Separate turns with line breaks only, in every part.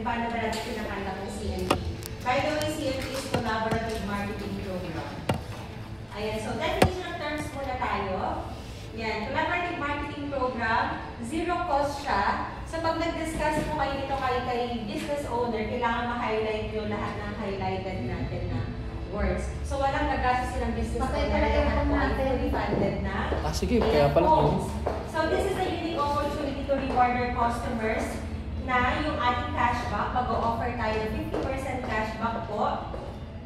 paano ba natin pinakandak ng CMP. By the way, CMP is Collaborative Marketing Program. Ayan, so definition of terms muna tayo. Yan, Collaborative Marketing Program, zero cost siya. So pag nag-discuss po kayo dito kay business owner, kailangan ma-highlight yung lahat ng highlighted natin na words. So walang nagastos silang business owner, lahat po ay fully funded na.
Sige, kaya pala po.
So this is a unique opportunity to reward our customers na yung ating cashback, mag-o-offer tayo ng 50% cashback po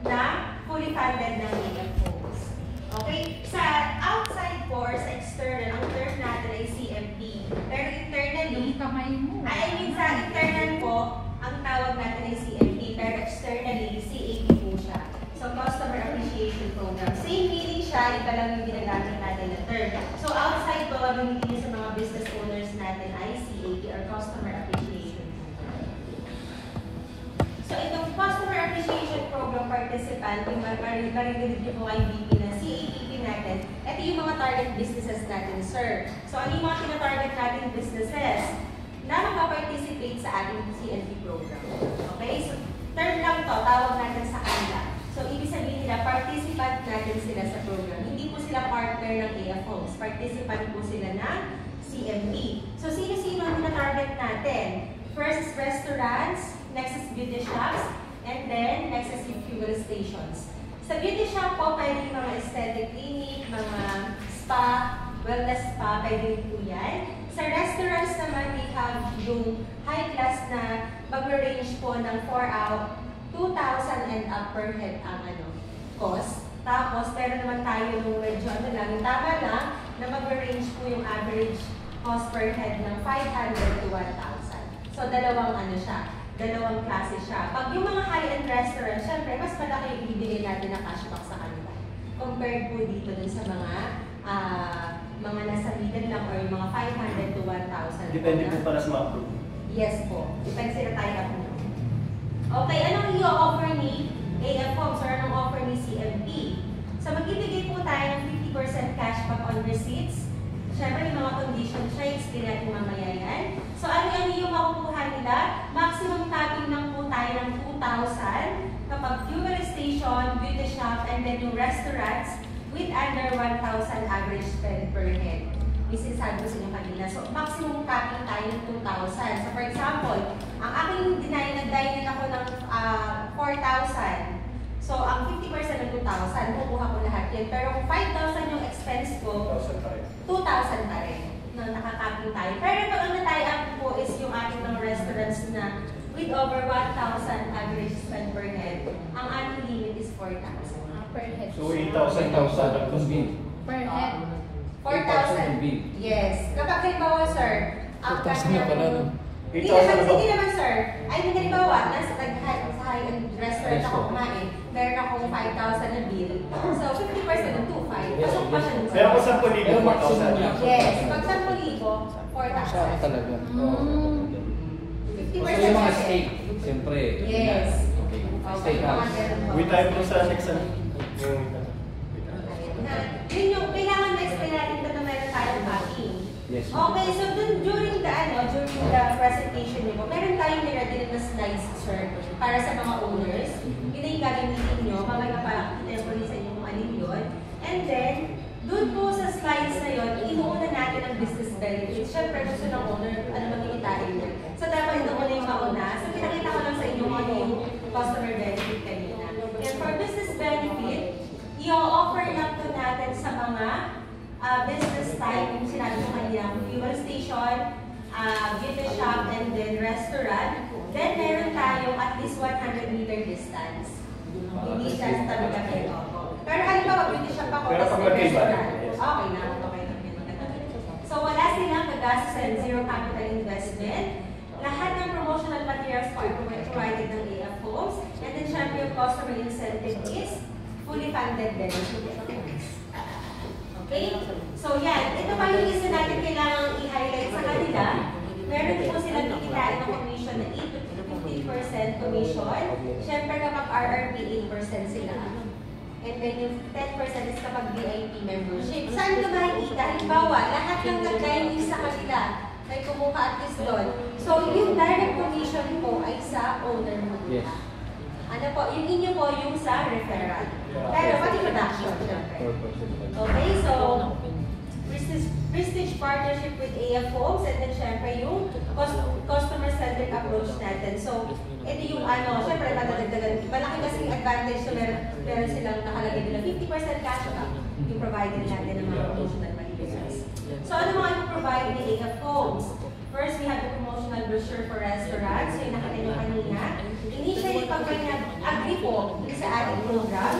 na fully funded ng AFOs. Okay? Sa outside po or sa external, ang term natin ay CMP. Pero internally, I mean sa internal po, ang tawag natin ay CMP. Pero externally, CAP po siya. So Customer Appreciation Program. Same meaning siya, iba lang yung ginagamit natin na term. So outside po, gamitin sa mga business owners natin ay CAP or Customer Appreciation Program. So itong Customer Appreciation Program participant, yung marinig niyo po kay VP na CAP natin, ito yung mga target businesses natin, sir. So ano yung mga tina-target natin businesses na makaparticipate sa ating CNP program? Okay? So term lang to, tawag natin sa kanila. So ibig sabihin nila, participant natin sila sa program. Hindi po sila partner ng AFOs. Participant po sila ng CMP. So sino-sino ang tina-target natin? First is restaurants, next is beauty shops, and then next is fuel stations. Sa beauty shop po, pwede yung mga aesthetic clinic, mga spa, wellness spa, pwede rin po yan. Sa restaurants naman, we have yung high class na mag-range po ng 2,000 and up per head ang cost. Tapos, pero naman tayo nung medyo lang, yung tama lang, na mag-range po yung average cost per head ng 500 to 1,000. So, dalawang dalawang klase siya. Pag yung mga high-end restaurant, syempre, mas malaki yung ibibigay natin na cashback sa kanila. Compared po dito dun sa mga nasa middle lang or yung mga 500 to 1,000.
Depende po para sa mga group.
Yes po. Depende sila tayo na po. Okay, anong i-offer ni AFOMS or anong offer ni CMP? So, magbibigay po tayo ng 50% cashback on receipts. Siyempre, yung mga condition siya, explain natin mamaya yan. So, ano yung makukuha nila? Maximum topping lang po tayo ng 2,000 kapag fuel station, beauty shop, and then yung restaurants with under 1,000 average spend per head. Isisabi ko sa inyo kanina. So, maximum topping tayo ng 2,000. So, for example, ang aking nag-dine ako ng 4,000. So, ang 50% ng 2,000, kukuha ko lahat yan. Pero kung 5,000 yung expense ko, 2,000 pa rin na nakakapin tayo. Pero pag ang natay-up po is yung ating mga restaurants na with over 1,000 average spend per head, ang ating limit is 4,000.
Per head.
So, 8,000 ang
per head.
4,000. Yes. Kapag halimbawa, sir, ang
4,000 na pala, no?
Hindi naman, sir. Ay, halimbawa, nasa high-end restaurant ako kumain, meron akong 5,000 na bill. So, 50% ng 2,500. Pasok pa siya dun.
Pero kung 10,000, 4,000.
Yes. Pag 10,000, 4,000.
Siya talaga.
50%
Gusto yung mga steak, siyempre.
Yes.
Okay. Steakhouse.
Wait tayo po sa next ano.
Yun yung kailangan na-explain natin ito na meron tayong packing.
Yes.
Okay, so during the presentation niyo, meron tayong nilagay na slides, sir, para sa mga owners. Yun yung gagamitin nyo, mamaya pa kita po rin sa inyo kung alin yun. And then, dun po sa slides na yun, inuuna natin ang business benefits. Siyempre, gusto ng owner, ano makikitain niya. So, dapat inuuna yung mauna. So, pinakita ko lang sa inyo ano yung customer benefit kanina. And for business benefit, i-offer lang po natin sa mga business type, yung sinabi ko kanina, fuel station, beauty shop, and then restaurant. Then, meron tayong at least 100-meter distance. Hindi siya sa tabi-tabi. Pero halimbawa, beauty shop ako,
pero
tapos
pag
restaurant. Okay na. So, wala silang kagastos and zero capital investment. Lahat ng promotional materials are provided ng AFOs. And then, syempre, yung customer incentive is fully funded din. Okay? So, yan. Ito pa yung isa natin kailangang i-highlight sa kanila. Meron po silang kikitain ng commission na 8 to 15% commission. Siyempre, kapag RRP, 8% sila. And then yung 10% is kapag VIP membership. Saan ito makikita? Halimbawa, lahat ng nag-dining sa kanila, may kumuha at least doon. So, yung direct commission po ay sa
Yes.
Ano po, yung inyo po yung sa referral. Pero pati production, syempre. Okay, so Prestige partnership with AF Homes, and then syempre yung customer-centric approach natin. So, ito yung ano, syempre madadagdagan. Malaki kasi yung advantage na meron silang nakalagay nila 50% cashback yung provided natin ng mga promotional materials. So, ano mga ipoprovide ni AF Homes? First, we have the promotional brochure for restaurants. So, yung nakita nyo kanina. Initially, pag may nag-agree po sa ating program,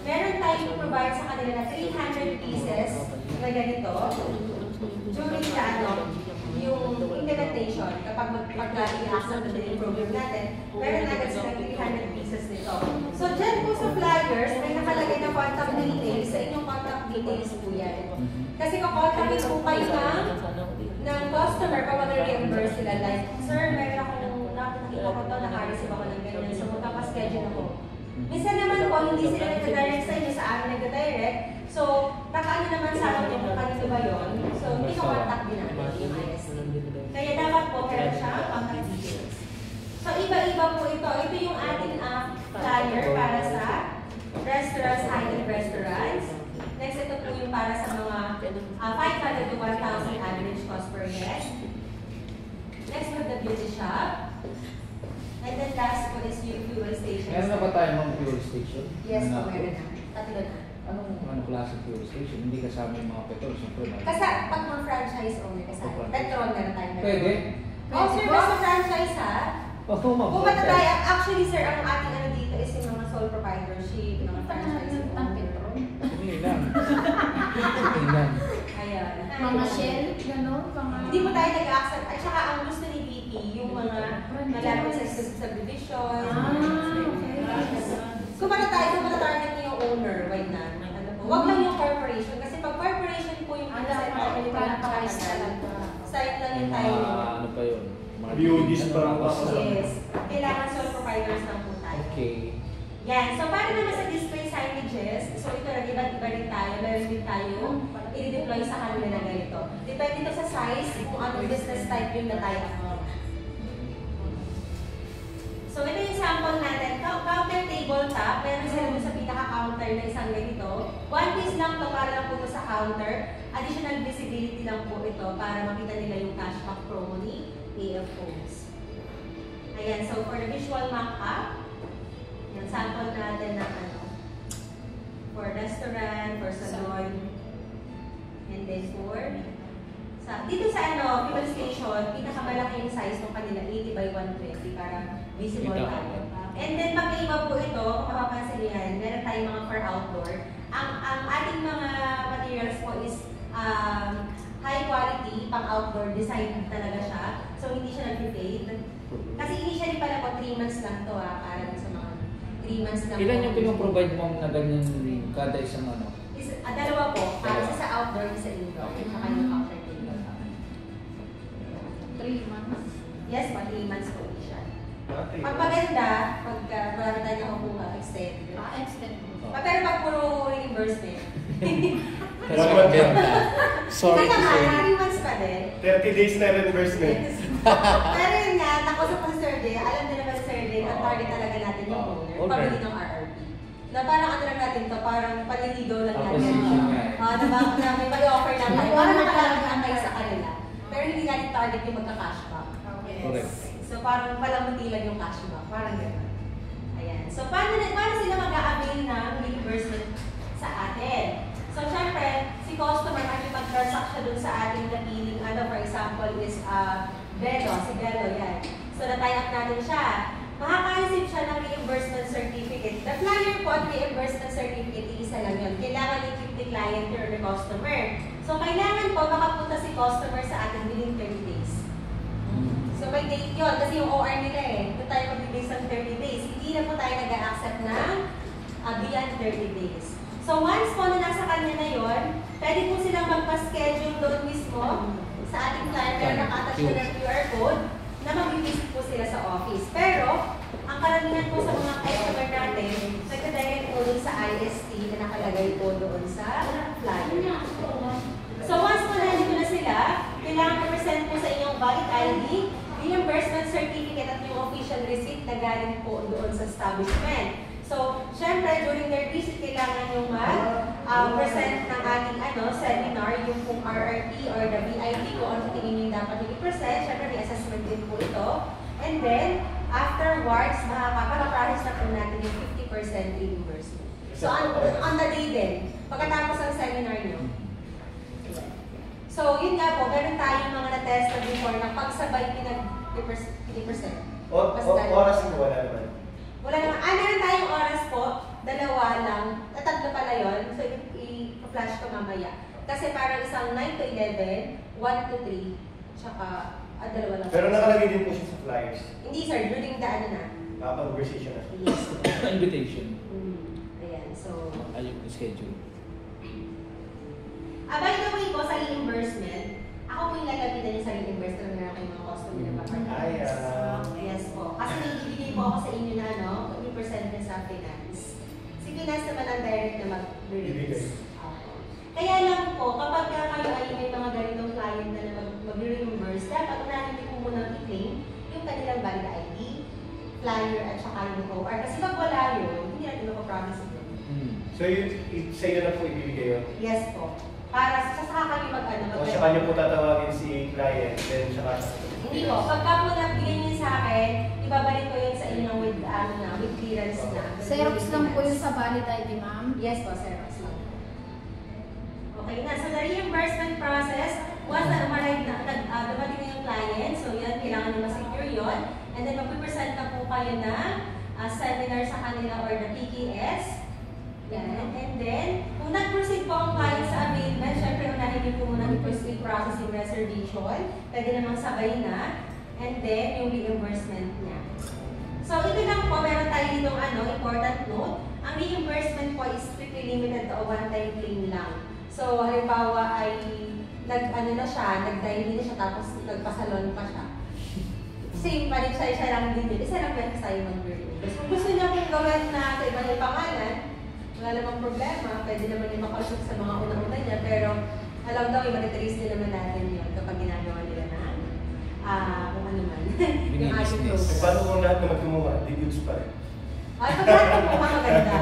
meron tayong provide sa kanila na 300 pieces na ganito during the yung implementation. Kapag i-accept na yung program natin, meron agad silang 300 pieces nito. So, dyan po sa flyers, may nakalagay na contact details. Sa inyong contact details po yan. Kasi kakontakin po kayo ng customer pa mag-reimburse sila. Like, sir, meron akong nakita ko to, naka-receive ako ng ganyan. So, magpapaschedule ako. Minsan naman po, hindi sila nagka-direct sa inyo, sa amin nagka-direct. So, nakaano naman sa akin kung kanino ba yun. So, hindi ko contact din namin yung IST. Kaya dapat po, meron siya contact details. So, iba-iba po ito. Ito yung ating flyer para sa restaurants, high-end restaurants. Next, ito po yung para sa mga 500 to 1,000 average cost per guest. Next, with the beauty shop. And then last po is yung fuel station.
Meron na ba tayo mga fuel station?
Yes po, meron na. Tatlo na.
Anong klase fuel station? Hindi kasama yung mga petrol, siyempre.
Kasi pag mga franchise owner kasama, petrol meron tayo.
Pwede?
Oh, sir, basta franchise ha?
Oo, ma'am.
Pumunta tayo. Actually, sir, ang ating ano dito is yung mga sole proprietorship, mga franchise owner.
Hindi lang. Hindi lang.
Ayan.
Mga shell, gano'n, mga...
Hindi mo tayo nag-accept. At saka ang gusto ni VP, yung mga malapit sa subdivision. Kung matatarget niyo yung owner, why not? Ano po? Huwag lang yung corporation. Kasi pag corporation po yung site lang yung tayo.
Ano pa yun?
BODs pa lang ako.
Yes. Kailangan sole providers lang po tayo.
Okay.
Yan. So, para naman sa display signages, so ito na iba-iba rin tayo. Meron din tayo i-deploy sa kanila na ganito. Depende ito sa size, kung anong business type yung na tayo. So, ito yung sample natin. Counter tabletop. Meron sila dun sa pinaka-counter na isang ganito. One piece lang to para lang po sa counter. Additional visibility lang po ito para makita nila yung cashback promo ni AF Homes. Ayan. So, for the visual mock-up, yung sample natin ng ano, for restaurant, for salon, and then for dito sa ano, fuel station, pinakamalaki yung size ng kanila, 80 by 120 para visible tayo. And then magkaiba po ito, kung mapapansin niyo yan, meron tayong mga for outdoor. Ang ating mga materials po is high quality, pang outdoor design talaga siya. So hindi siya nag-fade. Kasi initially pala po 3 months lang to para sa mga 3 months lang.
Ilan yung pinoprovide mo na ganyan kada isang ano?
Dalawa po, para sa outdoor, isa indoor. Saka yung counter table.
3 months.
Yes, 3 months po siya. Pag maganda, pag marami tayo nakukuha, extend.
Extend.
Pero pag puro reimbursement.
Pero sorry
Kasi
to say.
3 months pa din.
30 days na reimbursement.
Pero yun nga, nakusap ko sa survey, alam din naman sa survey, ang target talaga natin yung owner, pabili ng RRP. Na parang ano lang natin to, parang paniligaw lang natin.
Acquisition nga eh.
Na may offer natin. Parang nakalagyan kayo sa kanila. Pero hindi natin target yung magka-cashback.
Correct.
So parang palamuti lang yung cashback. Parang gano'n. Ayan. So paano sila mag-a-avail ng reimbursement sa atin? So syempre, si customer makipag-transact siya dun sa ating napiling, for example, is Bello, si Bello, yan. So na-tie up natin siya. Makaka-receive siya ng reimbursement certificate. The flyer po at reimbursement certificate, isa lang yun. Kailangan i-keep the client or the customer. So kailangan po makapunta si customer sa atin within 30 days. So may date yun, kasi yung OR nila doon tayo mag-base ng 30 days. Hindi na po tayo nag-accept ng beyond 30 days. So once po na nasa kanya na yun, pwede po silang magpa-schedule doon mismo sa ating client, pero naka-attach na ng QR code na mag-visit po sila sa office. Pero, ang karamihan po sa mga customer natin, nagka-direct po doon sa IST na nakalagay po doon sa flyer. So once po nandito na sila, kailangan i-present po sa inyong valid ID, reimbursement certificate at yung official receipt na galing po doon sa establishment. So, syempre, during their visit, kailangan yung present ng ating seminar, yung kung RRP or the VIP, kung ano tingin yung dapat yung i-present. Syempre, may assessment din po ito. And then, afterwards, makakaprocess na po natin yung 50% reimbursement. So, on the day din, pagkatapos ng seminar nyo. So, yun nga po, meron tayong mga na-test na before na pagsabay pinag-50%.
Oras ko wala naman.
Wala naman. Meron tayong oras po, 2 lang. Tatlo pala yun. So, i-flash ko mamaya. Kasi parang isang 9 to 11, 1 to 3, tsaka 2 lang.
Pero nakalagay din po siya sa flyers.
Hindi sir, during the na.
Conversation na.
Yes.
Invitation.
Ayan, so.
Ayun, schedule.
By the way po, sa reimbursement, ako po yung lalapitan niyo sa reimbursement na kayong mga customer na partners. Yes po. Kasi may ibigay po ako sa inyo na 20% na sa finance. Si finance naman ang direct na mag-release. Kaya lang po, kapag kayo ay may mga ganitong client na mag-reimburse, dapat unahin din po muna i-claim yung kanilang valid ID, flyer, at saka yung OR. Kasi pag wala yun, hindi natin mapapromise yun.
So, sa'yo na po ibibigay yun?
Yes po. Para sa kami
O sa kanya po tatawagin si client, then saka...
Hindi po. Pagka po nagbigay niyo sa akin, ibabalik ko yun sa inyo with clearance na.
Xerox lang po yung sa valid ID, ma'am.
Yes po, Xerox lang. Okay na. So, the reimbursement process, once na dumating na yung client, so yan, kailangan nyo ma-secure yun. And then, mag-present na po kayo na seminar sa kanila or the PKS. Yan. And then, kung nag-proceed po ang client sa abatement, syempre unahin niyo po muna i-proceed process yung reservation. Pwede namang sabay na. And then, yung reimbursement niya. So, ito lang po, meron tayo ditong important note. Ang reimbursement po is strictly limited to a one-time claim lang. So, halimbawa ay nag-diary na siya, tapos nagpasalon pa siya. Same pa rin siya lang din yun. Isa lang pwede tayo mag-reimburse. Kung gusto niya kong gawin na sa iba yung pangalan, wala namang problema, pwede naman yung makausap sa mga unang-una niya, pero alam daw, i-monetize din naman natin yun kapag ginagawa nila na kung ano man. Yung ating program.
Paano kung lahat naman kumuha? Di goods pa rin.
Ay, pag lahat kumuha maganda.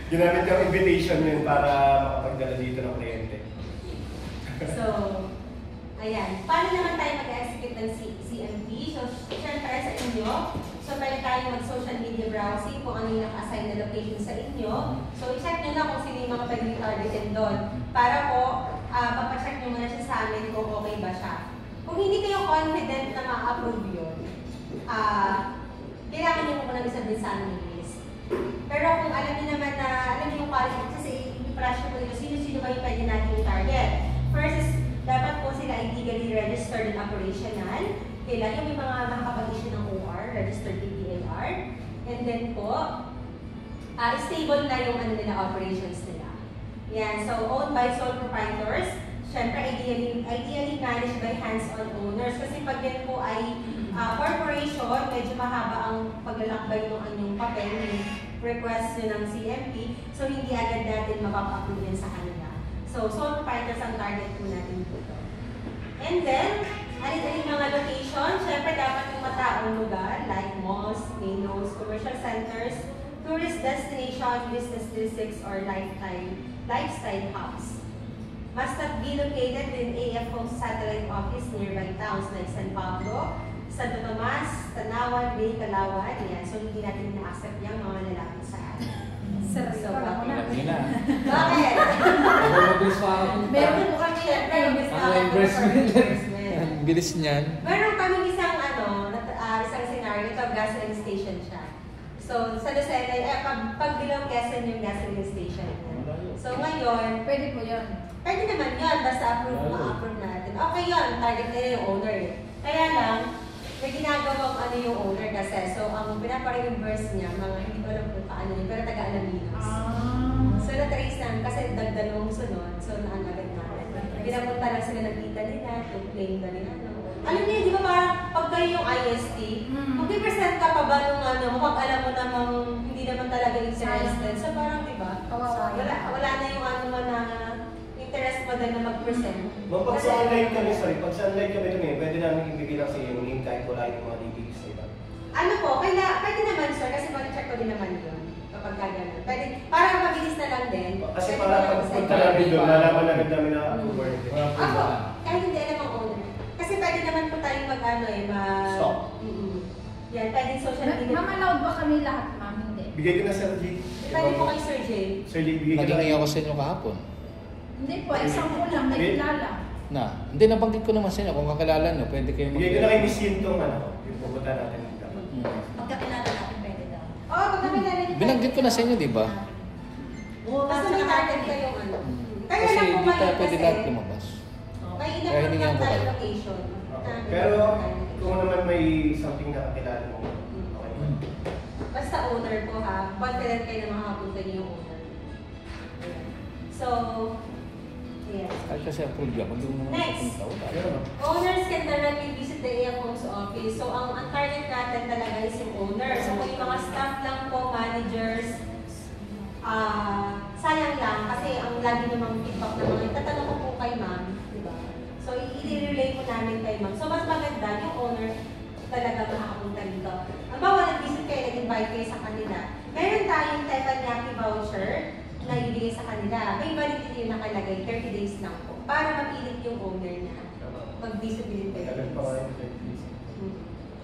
Ginamit yung invitation yun para makapagdala dito ng kliyente.
So, ayan. Paano naman tayo mag-execute ng CMP? So, syempre sa inyo, so pwede tayo mag-social media browsing kung ano yung naka-assign na location sa inyo. So, i-check nyo na kung sino yung mga pwedeng targetin doon. Para po, papacheck nyo muna siya sa amin kung okay ba siya. Kung hindi kayo confident na ma-approve yun, kailangan nyo muna isabihin sa amin yung list. Pero kung alam nyo naman na, alam nyo yung quality, kasi i-pressure ko yun, sino-sino ba yung pwede natin yung target? First is, dapat po sila ay legally registered and operational. Kailan yung may mga nakakapag-issue ng OR, registered PPAR. And then po, stable na yung operations nila. Yan, so owned by sole proprietors. Siyempre, ideally managed by hands-on owners. Kasi pag yan po ay corporation, medyo mahaba ang paglalakbay ng anyong papel, yung request nyo ng CMP. So, hindi agad natin mapapa-approve yan sa kanila. So, sole proprietors ang target po natin dito. And then, alin-alin mga location, syempre dapat yung mataong lugar like malls, casinos, commercial centers, tourist destination, business districts, or lifestyle hubs. Must not be located in AFO's satellite office nearby towns like San Pablo, Santo Tomas, Tanawan, Bay, Calauan. Yan. So, hindi natin na-accept yung mga lalapit sa atin. So,
Alam niyo na.
bakit?
Mabilis pa ako.
Meron po kami
Siyempre,
yan.
Ang reimbursement. Ang bilis niyan.
Meron kami isang isang scenario, ito gasoline station siya. So, sa Lucena, pag below Quezon yung gasoline station niya. So, ngayon,
Pwede po yun.
pwede naman yun, basta ma-approve natin. Okay yun, target nila yung owner. Kaya lang, may ginagawang yung owner kasi. So, ang pinapa-reimburse niya, mga hindi ko alam kung paano yun, pero taga-Alaminos. So, na-trace namin kasi dagdalawang sunod. So, naanagad namin. Pinapunta lang sila ng tita nila, to claim na nila. Alam niyo, di ba parang pag kayo yung IST, mag-present ka pa ba nung kapag alam mo namang hindi naman talaga interested. So, parang di ba?
Kawawa.
Wala na yung mo na interest mo din na mag-present.
Ma'am, pag sa online kami, pag sa online kami tumingin, pwede namin ibigay lang sa iyo yung link kahit wala yung mga details na iba.
Ano po, pwede naman sir, kasi check ko din naman yun kapag gano'n. Pwede, para mabilis na lang din.
Kasi
pwede
para
mo lang
pag
i-send.
punta namin doon, nalaman agad namin na approval.
Ako, kahit hindi alam ang owner. Kasi pwede naman po tayong mag-ano
Stop.
Yan, pwede social media.
Mama-allowed ba kami lahat, ma'am? Hindi.
Bigay ko na Sir G.
Pwede po kay Sir Jay.
Sir G, bigay ko na.
Naging ako sa inyo kahapon.
Hindi po, isang po lang, may kilala.
Hindi, nabanggit ko naman sa inyo. Kung kakilala nyo, pwede kayo
Bigay ko na kay Miss Yin tong yung pupunta natin.
Magkakilala natin pwede daw. Oo, magkakilala niyo.
Binanggit ko na sa inyo, di ba?
Oo, basta may target kayong ano. Kaya
Kasi
lang po
di tayo
ngayon
pwede
kasi,
lahat lumabas.
may
Kaya
inapprove
hindi
lang
nga
tayo
po.
location.
Pero kung naman may something na kakilala mo, okay naman.
Basta owner po ha, confident kayo na makapunta niyo yung owner. Ayan. So, ayan.
Ay, kasi approve yan. Kung doon mo
Next.
wala.
Owners can directly visit the AF Homes office. So, ang target natin talaga is yung owner. So, kung yung mga staff lang po, managers, sayang lang kasi ang lagi namang feedback na mga tatanong ko po kay ma'am, di ba? So, i-relay po namin kay ma'am. So, mas maganda yung owner talaga makakapunta dito. Ang bawa nag-visit kayo, nag-invite kayo sa kanila. Meron tayong teppanyaki voucher na ibigay sa kanila. May validity yung nakalagay, 30 days lang po. Para mapilit yung owner na mag-visit din kayo.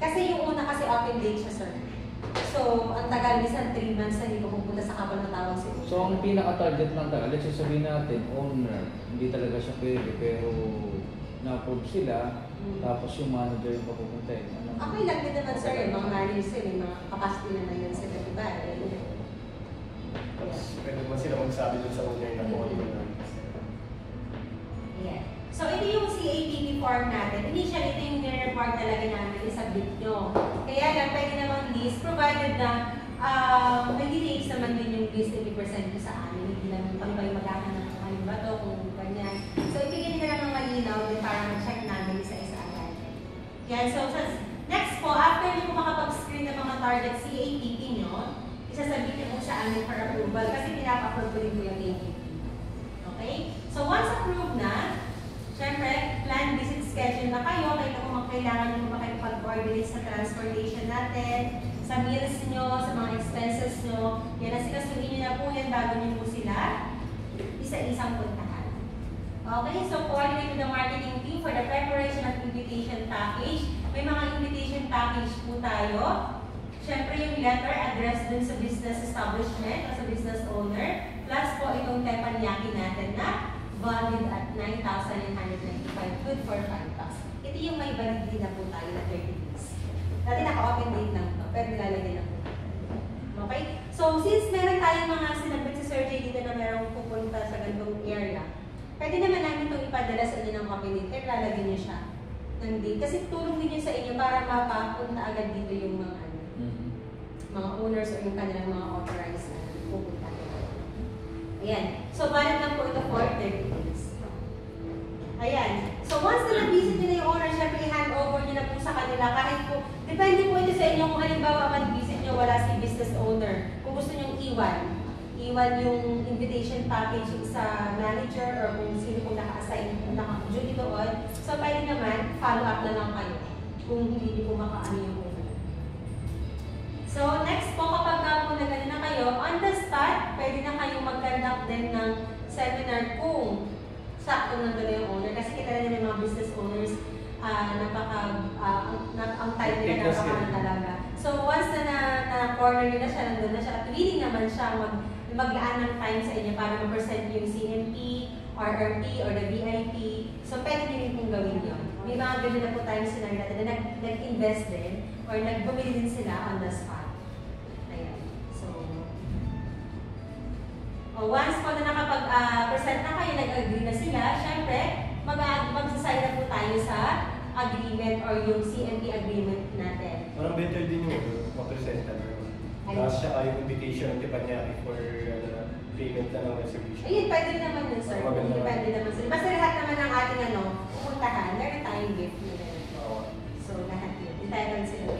Kasi yung una kasi open date siya, sir. So, ang tagal, minsan 3 months na hindi ko pupunta sa kapal na tawag si owner.
So, ang pinaka-target lang talaga, let's say sabihin natin, owner, hindi talaga siya pwede, pero na-approve sila, tapos yung manager yung papupuntahin.
Okay lang din naman, sir. Yung mga managers sila, yung mga capacity naman yan sila, diba?
Pwede mo sila magsabi dun sa owner na kung ano yung
Ayan. So, ito yung CAPP form natin. Initially, ito yung nire-report talaga namin i-submit nyo. Kaya lang, pwede namang list, provided na may details naman din yung list na i-present nyo sa amin. Hindi naman kami kayo maghahanap ng ano ba to, kung ganyan. So, ibigay nyo lang ng malinaw din para ma-check namin isa-isa agad. Yan. So, next po, after nyo po makapag-screen ng mga target CAPP nyo, isasabit nyo po sa amin for approval kasi pinapa-approve ko din po yung APP. Okay? So, once approved na, syempre, plan visit schedule na kayo. Kailangan nyo makipag-coordinate sa transportation natin, sa meals nyo, sa mga expenses nyo. Yan, nasikasuhin nyo na po yan bago nyo po sila isa-isang puntahan. Okay, so coordinate with the marketing team for the preparation of invitation package. May mga invitation package po tayo. Syempre, yung letter address dun sa business establishment o sa business owner. Plus po itong teppanyaki natin na valid at 9,995, good for 5,000. Ito yung may validity na po tayo na 30 days. Dati naka-open date lang to, pero nilalagay na po. Okay? So, since meron tayong mga sinagot si Sir Jay dito na merong pupunta sa ganitong area, pwede naman namin itong ipadala sa inyo ng open date, pero lalagyan niyo siya ng date. Kasi tulong din yun sa inyo para mapapunta agad dito yung mga mga owners o yung kanilang mga authorized na pupunta. Ayan. So, valid lang po ito for 30 days. Ayan. So, once na nag-visit nyo na yung owner, syempre i-hand over nyo na po sa kanila. Kahit po, depende po ito sa inyo kung halimbawa man-visit nyo, wala si business owner. Kung gusto nyo iwan yung invitation package sa manager or kung sino po naka-assign, naka-duty doon. So, pwede naman, follow up na lang kayo kung hindi nyo po makaano yung owner. So, next po, kapag po nagano na kayo, on the spot, pwede na kayong mag-conduct din ng seminar kung sakto nandun na yung owner. Kasi kita na yung mga business owners, ang time nila napaka talaga. So, once na corner nila siya, nandun na siya, at willing naman siya maglaan ng time sa inyo para ma-present yung CMP, RRP, or the VIP. So, pwede din pong gawin yun. May mga ganun na po tayong scenario natin na nag-invest din or nagbumili din sila on the spot. Ayan. So, once po na nakapag-present na kayo, nag-agree na sila, syempre, magsasign na po tayo sa agreement or yung CMP agreement natin.
Parang better din yung ma-present na. Tapos siya yung invitation ng Teppanyaki for payment na ng reservation.
Ayun, pwede naman yun, sir. Depende naman sila. Basta lahat naman ng ating pupuntahan, meron tayong gift na rin. So, lahat yun. Entitled sila.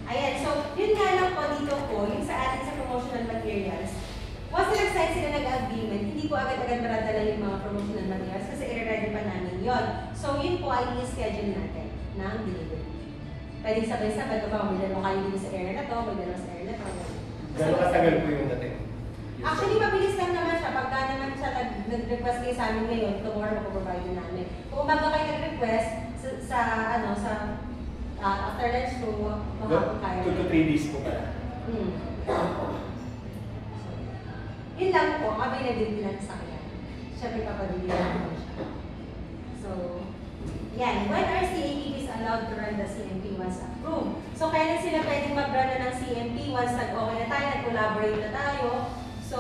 Ayan, so, yun nga lang po dito po, yung sa ating sa promotional materials, once na nag-sign sila nag-agreement, hindi hindi po agad-agad maradala yung mga promotional materials kasi i-ready pa namin yon. So yun po ay i-schedule natin ng delivery. Pwede sabay-sabay ito ba, may dalawa kayo dito sa area na to, may dalawa sa area na to.
Gano'ng katagal po yung dating?
Actually, mabilis lang naman siya. Pagka naman siya nag-request kayo sa amin ngayon, tomorrow mapaprovide namin. Kung umaga kayo nag-request sa after lunch po, mahapon kayo.
2 to 3 days po pala.
Yun lang po, availability lang sa kanya. Siyempre papadili lang po siya. So, yan. When are CMPs allowed to run the CMP once approved? So, kailan sila pwedeng mag-run na ng CMP once nag-okay na tayo, nag-collaborate na tayo? So,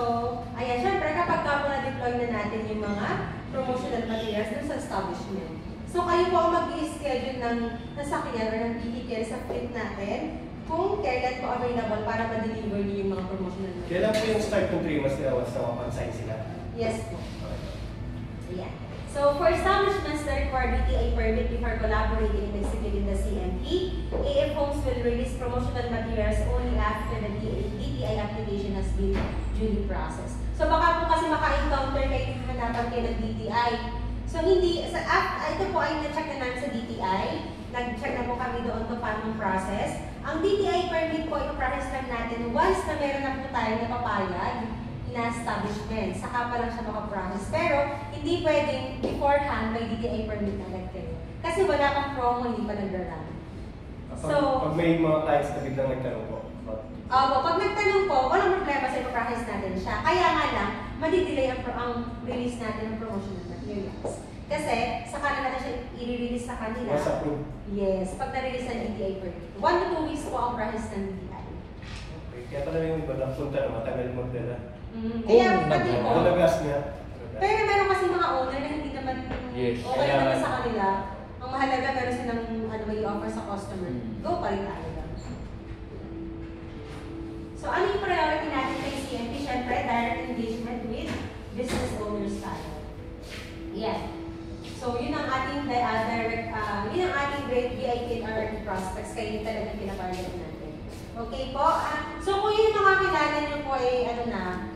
ayan, syempre kapag ka po na-deploy na natin yung mga promotional materials dun sa establishment. So, kayo po ang mag-i-schedule ng nasakyan or ng vehicle sa fleet natin kung kailan po available para ma-deliver niyo yung mga promotional materials.
Kailan po yung start ng 3 months nila once na mapansign sila?
Yes po. Ayan. So, for establishments that require DTI permit before collaborating and executing the CMP, AF Homes will release promotional materials only after the DTI application has been duly processed. So, baka po kasi maka-encounter kayo, hanapan kayo ng DTI. So, hindi, ito po ay na-check na namin sa DTI. Nag-check na po kami doon kung paano process. Ang DTI permit po, ipaprocess lang natin once na meron na po tayo na papayag na establishment. Saka pa lang siya makaprocess. Pero, hindi pwedeng beforehand may DTI permit na agad kayo. Kasi wala pang promo, hindi pa nag-run. So,
pag may mga clients na biglang nagtanong po.
pag nagtanong po, walang problema sa ipaprocess natin siya. Kaya nga lang, madidelay ang release natin ng promotional materials. Kasi, saka na natin siya i-release sa kanila.
Once approved.
Yes, pag na-release ng DTI permit. 1 to 2 weeks po ang process ng DTI.
Okay. Kaya pala yung iba napunta na matagal magdala.
Kaya, pati po.
Dalagas niya.
Pero meron kasi mga owner na hindi naman
Yes.
okay naman sa kanila. Ang mahalaga meron silang may offer sa customer. Go pa rin tayo lang. So ano yung priority natin kay CMP? Siyempre, direct engagement with business owners tayo. Yan. So yun ang ating yun ang ating great VIP and prospects. Kaya yun talaga pinaparget natin. Okay po? So kung yun yung mga kilala nyo po ay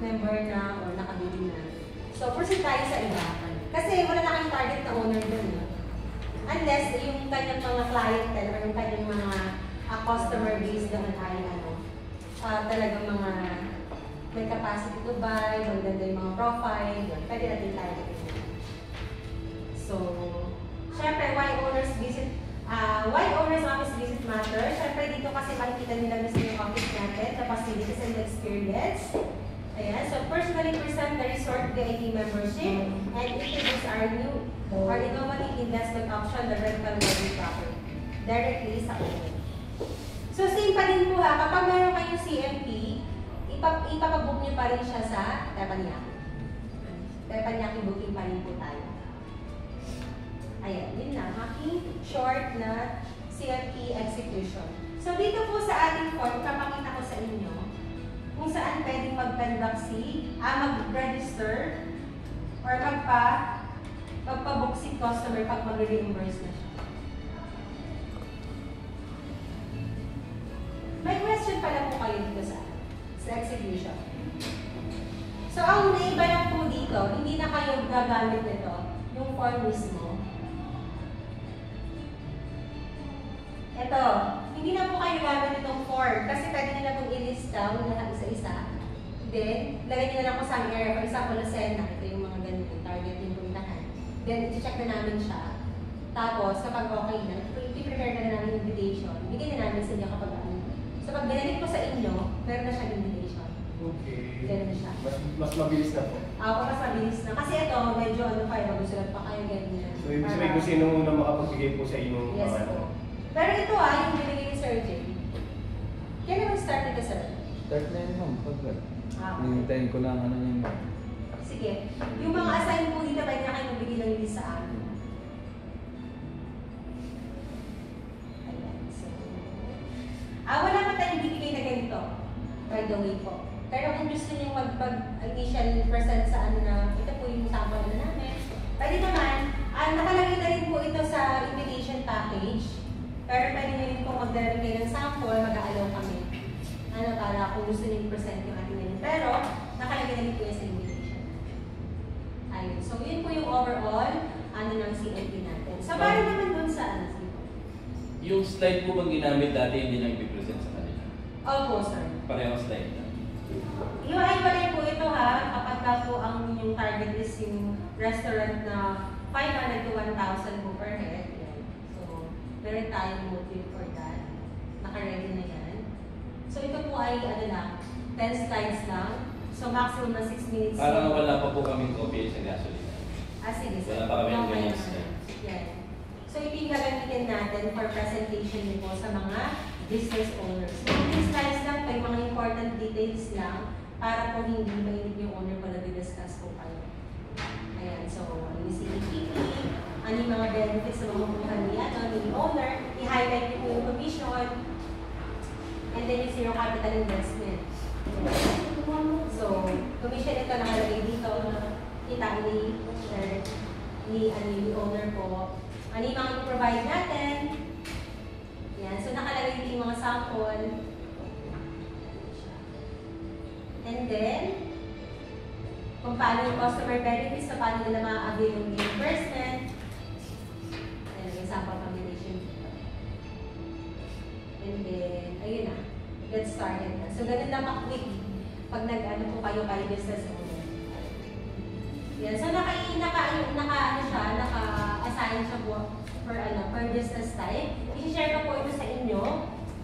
member na or nakabili na. So proceed tayo sa iba. Kasi wala na kayong target na owner dun. Unless yung kanyang mga clientele or yung kanyang mga customer base naman ay talagang mga may capacity to buy, maganda yung mga profile, yun. Pwede natin targetin. So, syempre, why owners office visit matter? Syempre, dito kasi makikita nila mismo yung office natin, the facilities and the experience. Ayan, so personally present the resort VIP membership and introduce our new or innovative investment option, the rental living property, directly sa owner. So, same pa din po kapag meron kayong CMP, ipapag-book nyo pa rin siya sa Teppanyaki. Teppanyaki booking pa rin po tayo. Ayan, yun na, aking short na CMP execution. So, dito po sa ating form, papakita ko sa inyo kung saan pwedeng mag-conduct mag-register or magpa-book si customer pag mag-reimburse na siya. May question pala po kayo dito sa execution. So, ang naiba lang po dito, hindi na kayo gagamit nito, yung form mismo. Ito, hindi na po kayo gamit itong form kasi pwede nyo na pong i-list down lahat isa-isa. Then, lagay nyo na lang po sa area. For example, Lucena, ito yung mga ganito, target yung puntahan. Then, i-check na namin siya. Tapos, kapag okay na, i-prepare na namin yung invitation. Bigyan na namin sa inyo kapag ano. So, pag binalik po sa inyo, meron na siyang invitation.
Okay.
Ganun na siya.
Mas mabilis na po.
Mas mabilis na. Kasi ito, medyo magusulat pa kayo ganyan.
So, ibig sabihin kung sino muna makapagbigay po sa inyong
Yes po. Pero ito yung binigay ni Sir Jay. Kailan mag-start nito, Sir?
Start na yun, ma'am.
Okay.
Hintayin ko lang niya, ma'am.
Sige. Yung mga assign po dito, pwede na kayo magbigay ng list sa amin. Ayan. So, wala pa tayong bibigay na ganito. By the way po. Pero kung gusto nyo mag-initial present sa ito po yung sample na namin. Pwede naman, nakalagay na rin po ito sa invitation package. Pero pwede nyo rin po mag-deliver kayo ng sample, mag-aalaw kami. Para kung gusto nyo i-present yung ating nilin. Pero, nakalagay na rin po yung sa invitation. Ayun. So, yun po yung overall ng CMP natin. So, bali naman dun sa
Yung slide po bang ginamit dati hindi na i-present sa kanila?
Opo, sir.
Parehong slide na.
Yung hiwalay po ito ha, kapag ka po ang yung target is yung restaurant na 500 to 1,000 po per head. Yan. So, meron tayong motive for that. Naka-ready na yan. So, ito po ay 10 slides lang. So, maximum na 6 minutes.
Parang wala pa po kaming copy sa gasoline.
Sige, sir.
Wala pa kami ng
Okay
ganyan
naman.
slides.
Yan. So, ito yung gagamitin natin for presentation niyo po sa mga business owners. So, these slides lang, may mga important details lang para po hindi mainip yung owner pala di-discuss po kayo. Ayan, so, ano yung CEPP, ano yung mga benefits na makukuha niya, ni owner, i-highlight niyo po yung commission, and then yung zero capital investment. So, commission ito nakalagay dito, kita ni owner po. Ano yung mga i-provide natin? Yan. So, nakalagay dito yung mga sample. And then, kung paano yung customer benefits, so paano nila ma-avail yung reimbursement. Ayan, yung sample combination dito. And then, ayun na. Get started na. So, ganun lang ka-quick pag nag-ano po kayo business owner. Yan. So, naka-assign siya po per business type. I-share ko po ito sa inyo.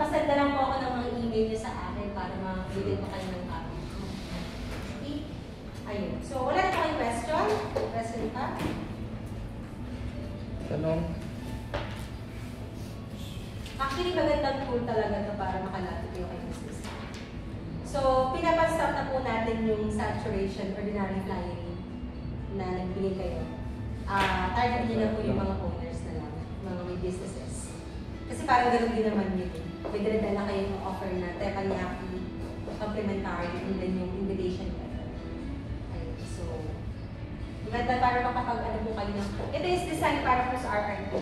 Pasend na lang po ako ng mga email niyo sa akin para ma-bilin po kayo ng copy. Okay? Ayun. So, wala na kayong question? Question pa?
Tanong?
Actually, magandang tool talaga ito para makalapit kayo kay business. So, pinapastop na po natin yung saturation, ordinary flying na nagbigay kayo. Target niyo na po yung mga owners na lang, mga may businesses. Kasi parang gano'n din naman yun. May dinadala kayong offer na teppanyaki, complimentary, and then yung invitation letter. Ayun, so, maganda para makapag-ano po kayo ng, ito is design para po sa RRT.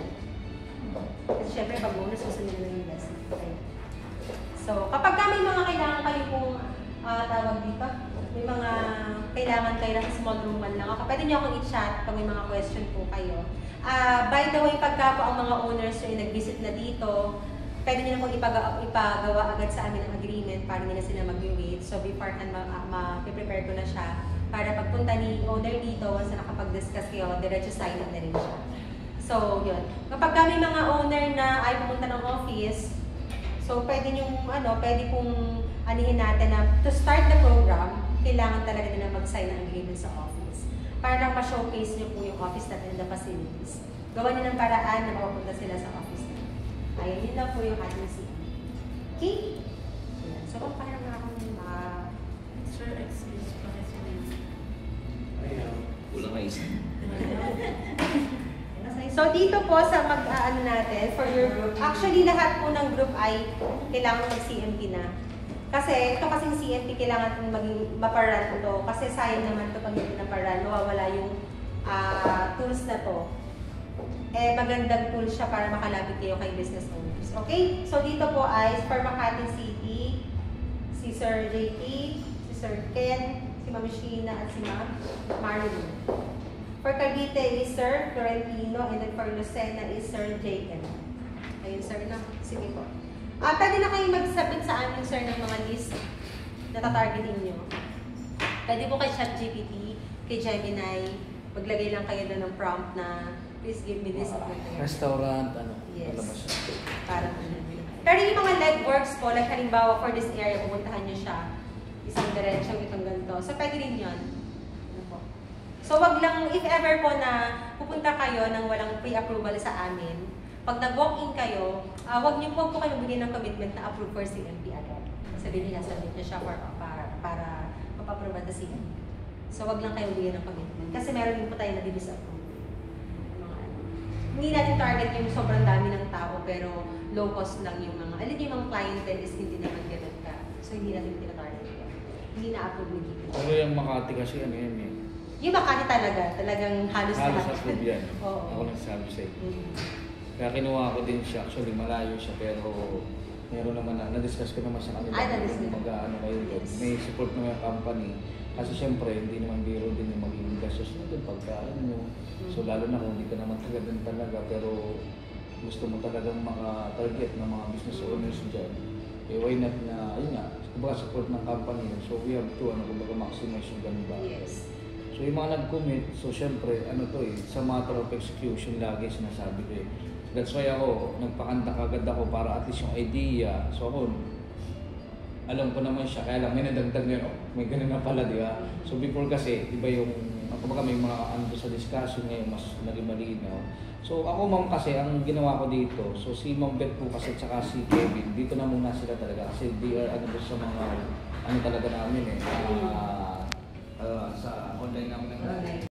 Kasi syempre, pag bonus, gusto nila ng investment. Ayun. So, kapag may mga kailangan kayo pong tawag dito, may mga kailangan kayo ng small room man lang ako, pwede niyo akong i-chat pag may mga question po kayo. By the way, pagka po ang mga owners yung nag-visit na dito, pwede niyo na pong ipagawa agad sa amin ang agreement para nila sila mag-wait. So, beforehand, ma-prepare ko na siya para pagpunta ni owner dito, once na nakapag-discuss kayo, diretso sign up na rin siya. So, yun. Kapag may mga owner na ay pumunta ng office, so pwede pong anihin natin na to start the program, kailangan talaga nila mag-sign ng agreement sa office. Para lang ma-showcase niyo po yung office natin and the facilities. Gawa niyo ng paraan na makapunta sila sa office natin. Ayun, yun lang po yung ating CE. Okay? Ayan. So, kung paano nga akong
Sir, excuse pa kasi.
Kulang na isa.
So, dito po sa natin, for your group, actually lahat po ng group ay kailangan mag-CMP na. Kasi ito kasing CMP kailangan maging maparan ito. Kasi sayang naman ito pag hindi naparan, mawawala yung tools na to. Magandang tool siya para makalapit kayo kay business owners. Okay? So, dito po ay for Makati City, si Sir JT, si Sir Ken, si Ma'am Sheena, at si Ma'am Marilyn. For Cavite is Sir Florentino, and then for Lucena is Sir Jacob. Ayun, sir, na. Sige po. Pwede na kayong mag-submit sa amin, sir, ng mga list na tatargetin nyo. Pwede po kay ChatGPT, kay Gemini, maglagay lang kayo doon ng prompt na, please give me this.
Restaurant,
Yes.
alam mo siya.
Para pero yung mga legworks po, like halimbawa for this area, pupuntahan nyo siya, isang diretsyon, itong ganito. So, pwede rin yun. So, wag lang, if ever po na pupunta kayo nang walang pre-approval sa amin, pag nag-walk-in kayo, wag niyo po kayo magbigay ng commitment na approve for CMP agad. Sabihin niya, submit niya siya para mapa-approve sa CMP. So, wag lang kayo bigyan ng commitment. Kasi meron din po tayo na disapprove. Hindi natin target yung sobrang dami ng tao, pero low cost lang yung mga, yung mga clientele is hindi naman ganun ka. So, hindi natin tina-target yan. Hindi na-approve ni dito.
Pero yung Makati kasi yan eh.
Yung Makati talagang halos
Halos approve yan.
Oo.
Ako nagsabi sa'yo. Kaya kinuha ko din siya. Actually, malayo siya pero meron naman na-discuss ko naman sa kanila.
Na-discuss.
Mag-ano kayo doon.
Yes.
May support naman yung company. Kasi syempre, hindi naman biro din yung magiging gastos na doon pagkaan mo. So lalo na kung hindi ka naman taga doon talaga, pero gusto mo talagang maka-target ng mga business owners dyan. Eh why not na, yun nga, kumbaga support ng company. So we have to, kumbaga maximize yung ganun ba.
Yes.
So yung mga nag-commit, so syempre, sa matter of execution lagi sinasabi ko eh. That's why ako, nagpakanta kagad ako para at least yung idea. So ako, alam ko naman siya, kaya lang may nadagdag ngayon, may ganun na pala, di ba? So before kasi, iba yung, kumbaga may mga sa discussion ngayon, mas naging malinaw. So ako ma'am kasi, ang ginawa ko dito, so si Ma'am Beth po kasi, tsaka si Kevin, dito na muna sila talaga. Kasi they are, sa mga, talaga namin eh, sa online namin.